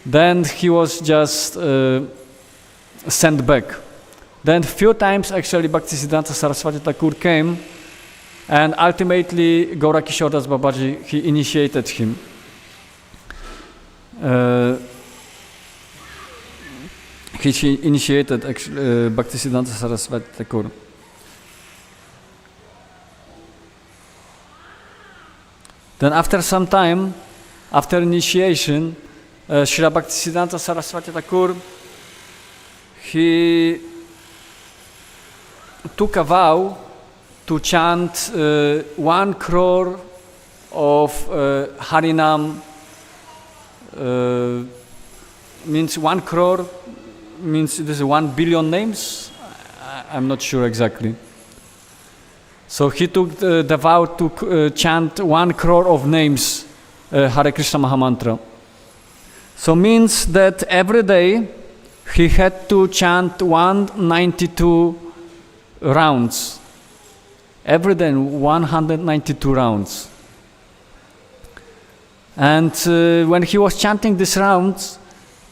Then he was just sent back. Then few times actually Bhaktisiddhanta Saraswati Thakur came, and ultimately Gaurakishore Das Babaji, he initiated him. He initiated actually Bhaktisiddhanta Saraswati Thakur. Then after some time, after initiation, Srila Bhaktisiddhanta Saraswati Thakur, he took a vow to chant 1 crore of Harinam, means 1 crore, means this is 1 billion names? I'm not sure exactly. So he took the vow to chant 1 crore of names, Hare Krishna Mahamantra. So means that every day he had to chant 192 rounds. Every day 192 rounds. And when he was chanting these rounds,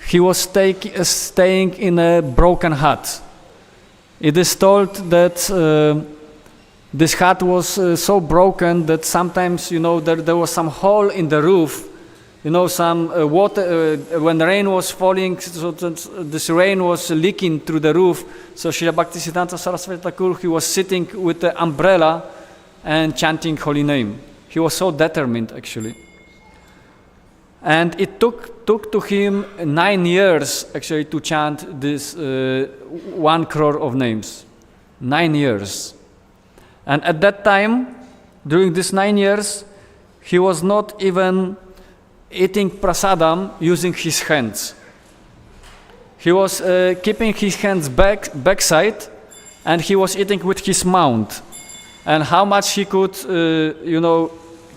he was staying in a broken hut. It is told that this hut was so broken that sometimes, there was some hole in the roof, some water, when rain was falling, so this rain was leaking through the roof. So Srila Bhaktisiddhanta Saraswati Thakur, he was sitting with the umbrella and chanting holy name. He was so determined actually. And it took to him 9 years actually to chant this 1 crore of names. 9 years. And at that time, during these 9 years, he was not even eating prasadam using his hands. He was keeping his hands backside, and he was eating with his mouth. And how much he could,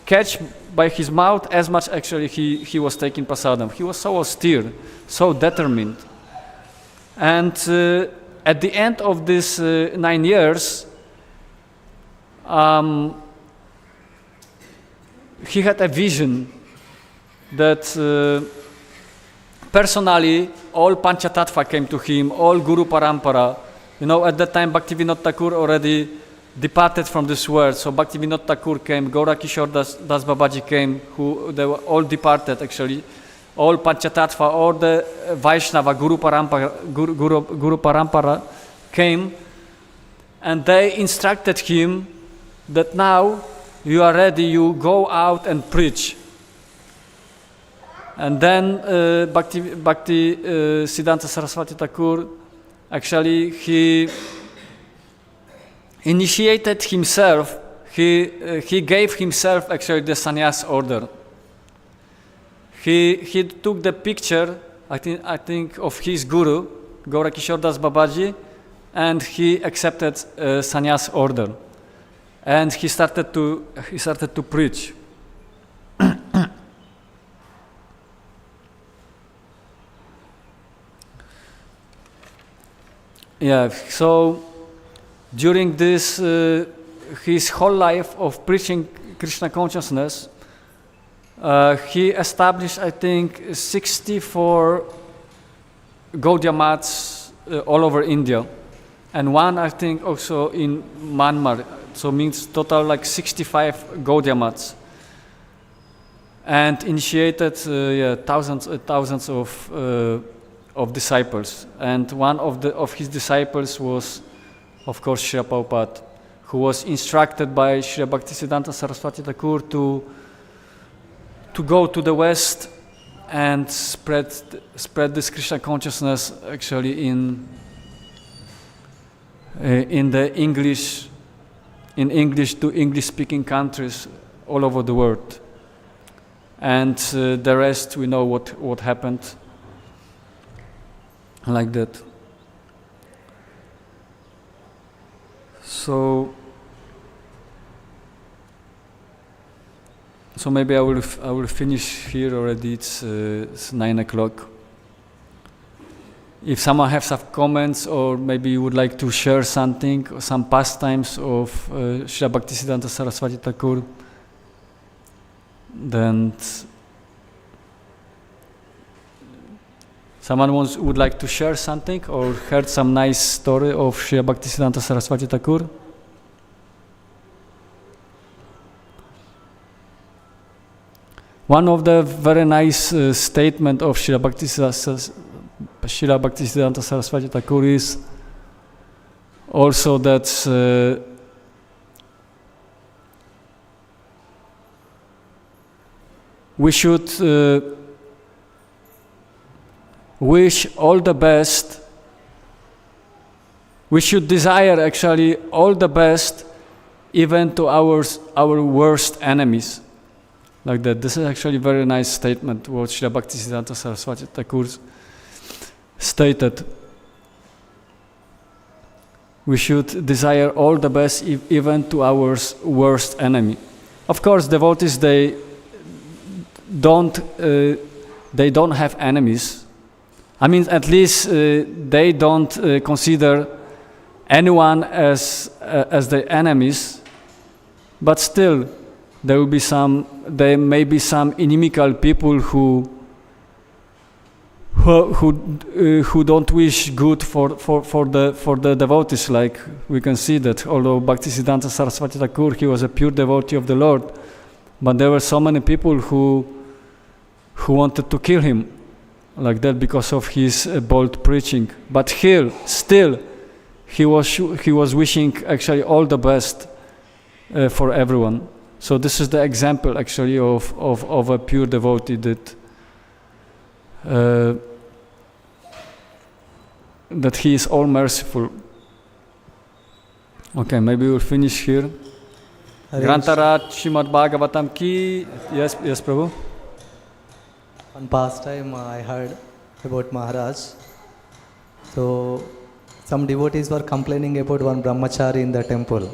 catch by his mouth, as much actually he was taking prasadam. He was so austere, so determined. And at the end of these 9 years, he had a vision that personally all Panchatattva came to him, all Guru Parampara. At that time Bhaktivinoda Thakur already departed from this world. So Bhaktivinoda Thakur came, Gaurakishore Das Babaji came, they were all departed actually. All Panchatattva, all the Vaishnava, Guru Parampara came, and they instructed him that now you are ready, you go out and preach. And then Bhakti Siddhanta Saraswati Thakur, actually he initiated himself, he gave himself actually the sannyas order. He took the picture, I think of his guru, Gaurakishore Das Babaji, and he accepted sannyas order. And he started to preach. Yeah, so during this his whole life of preaching Krishna consciousness, he established, I think, 64 Gaudiya mats all over India, and one I think also in Myanmar. So means total like 65 Gaudiya mats, and initiated thousands of disciples. And one of his disciples was, of course, Srila Prabhupada, who was instructed by Srila Bhaktisiddhanta Saraswati Thakur to go to the West and spread this Krishna consciousness actually in the English to English-speaking countries all over the world. And the rest, we know what happened. Like that. So maybe I will finish here already. It's 9 o'clock. If someone has some comments, or maybe you would like to share something, some pastimes of Srila Bhaktisiddhanta Saraswati Thakur, then someone would like to share something or heard some nice story of Srila Bhaktisiddhanta Saraswati Thakur? One of the very nice statement of Srila Bhaktisiddhanta Saraswati Thakur is also that we should wish all the best. We should desire actually all the best, even to our worst enemies. Like that. This is actually a very nice statement what Srila Bhaktisiddhanta Saraswati Thakur stated. We should desire all the best even to our worst enemy. Of course, devotees they don't have enemies. I mean, at least they don't consider anyone as their enemies. But still, there may be some inimical people who don't wish good for the devotees. Like we can see that although Bhaktisiddhanta Saraswati Thakur, he was a pure devotee of the Lord, but there were so many people who wanted to kill him, like that, because of his bold preaching. But still, he was wishing actually all the best for everyone. So this is the example actually of a pure devotee that he is all merciful. Okay, maybe we'll finish here. Grantarat Śrīmad-Bhāgavatam ki. Yes, Prabhu. One past time I heard about Maharaj. So some devotees were complaining about one brahmachari in the temple.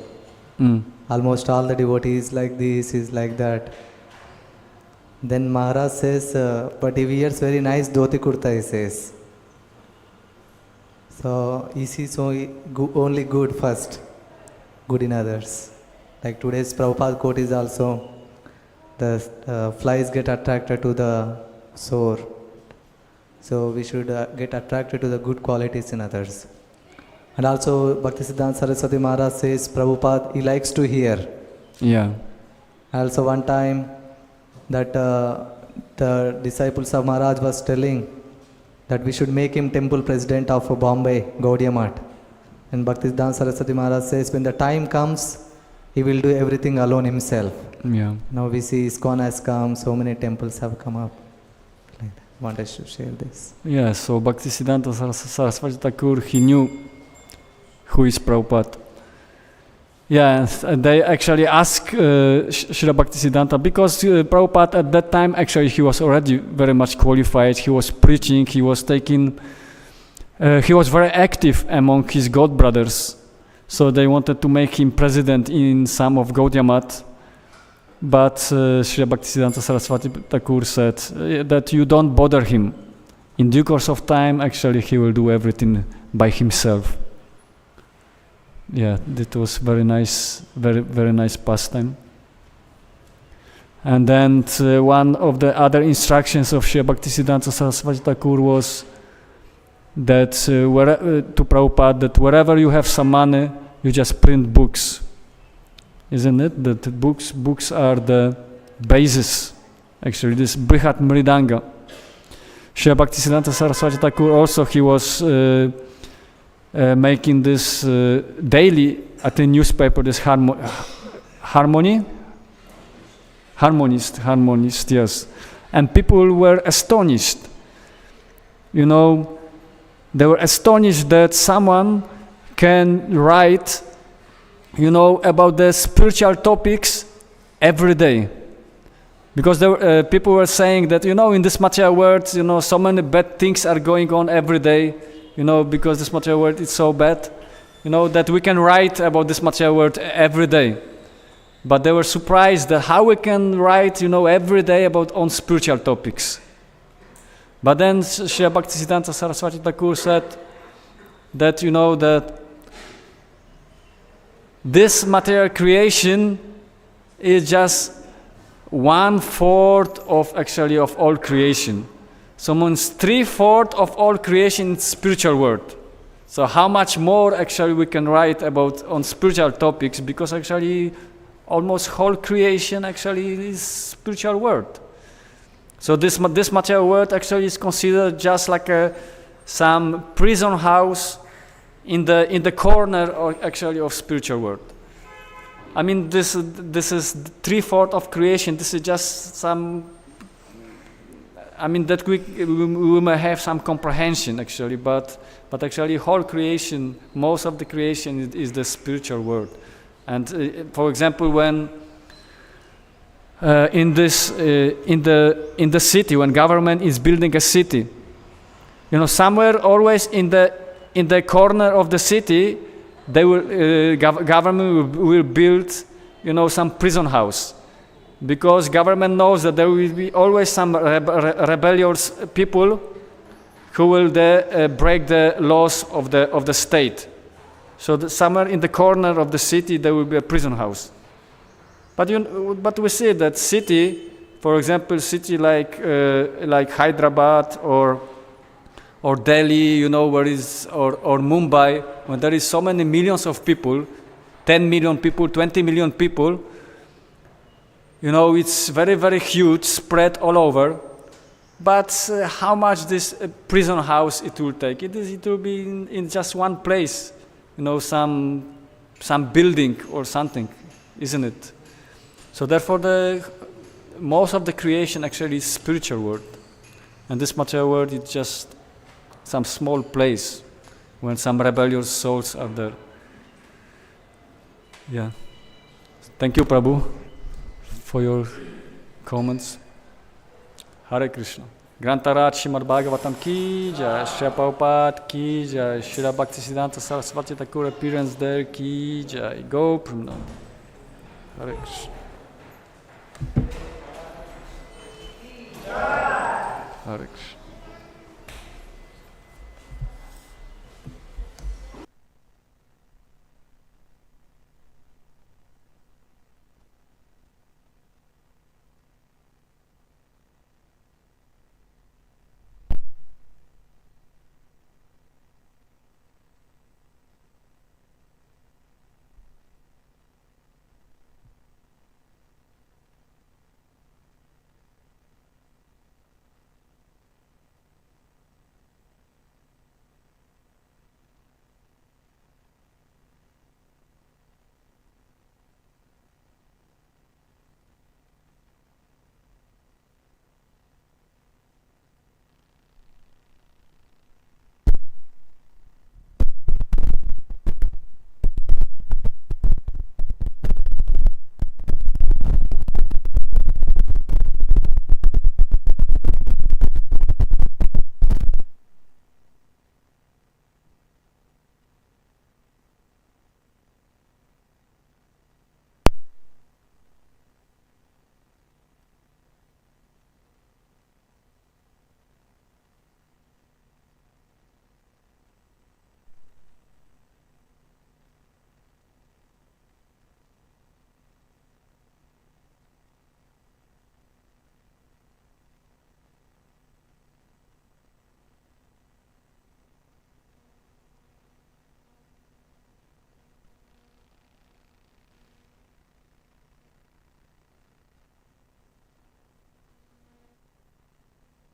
Almost all the devotees like this, is like that. Then Maharaj says, but he wears very nice dhoti kurta, he says. So he sees only good first, good in others. Like today's Prabhupada quote is also, the flies get attracted to the sore. So we should get attracted to the good qualities in others. And also Bhaktisiddhanta Saraswati Maharaj says, Prabhupada, he likes to hear. Yeah. Also one time that the disciples of Maharaj was telling that we should make him temple president of Bombay, Gaudiya Math. And Bhaktisiddhanta Saraswati Maharaj says, when the time comes, he will do everything alone himself. Yeah. Now we see ISKCON has come, so many temples have come up. Like that. Wanted to share this. Yeah, so Bhaktisiddhanta Saraswati Thakur, he knew who is Prabhupada. Yeah, they actually asked Srila Bhaktisiddhanta because Prabhupada at that time, actually he was already very much qualified. He was preaching, he was very active among his god brothers. So they wanted to make him president in some of Gaudiya Math. But Srila Bhaktisiddhanta Saraswati Thakur said that you don't bother him. In due course of time, actually he will do everything by himself. Yeah, that was very nice, very, very nice pastime. And then one of the other instructions of Srila Bhaktisiddhanta Saraswati Thakur was that to Prabhupada, that wherever you have some money, you just print books, isn't it? That books are the basis. Actually, this Brihat Mridanga. Srila Bhaktisiddhanta Saraswati Thakur also, he was making this daily at the newspaper, this harmonist, yes. And people were astonished. You know, they were astonished that someone can write, you know, about the spiritual topics every day. Because people were saying that, you know, in this material world, you know, so many bad things are going on every day, you know, because this material world is so bad, you know, that we can write about this material world every day. But they were surprised that how we can write, you know, every day about on spiritual topics. But then Srila Bhaktisiddhanta Saraswati Thakur said that, you know, that this material creation is just 1/4 of all creation. So means 3/4 of all creation is spiritual world. So how much more actually we can write about on spiritual topics, because actually almost whole creation actually is spiritual world. So this material world actually is considered just like some prison house in the corner of spiritual world. I mean, this is 3/4 of creation. This is just some. I mean that we may have some comprehension actually, but actually whole creation, most of the creation is the spiritual world. And for example, when in the city, when government is building a city, you know, somewhere always in the corner of the city, they will government will build, you know, some prison house, because government knows that there will be always some rebellious people who will break the laws of the state. So somewhere in the corner of the city there will be a prison house. But we see that city, for example, city like Hyderabad or Delhi, you know, or Mumbai, when there is so many millions of people, 10 million people, 20 million people, you know, it's very, very huge, spread all over. But how much this prison house it will take? It will be in just one place, you know, some building or something, isn't it? So therefore, most of the creation actually is spiritual world, and this material world is just some small place when some rebellious souls are there. Yeah. Thank you, Prabhu, for your comments. Hare Krishna. Grantaraj Śrīmad-Bhāgavatam ki jai, Srila Prabhupada ki jai, Srila Bhaktisiddhanta Saraswati Thakur appearance there ki jai. Go Pranam. Hare Krishna. Hare Krishna.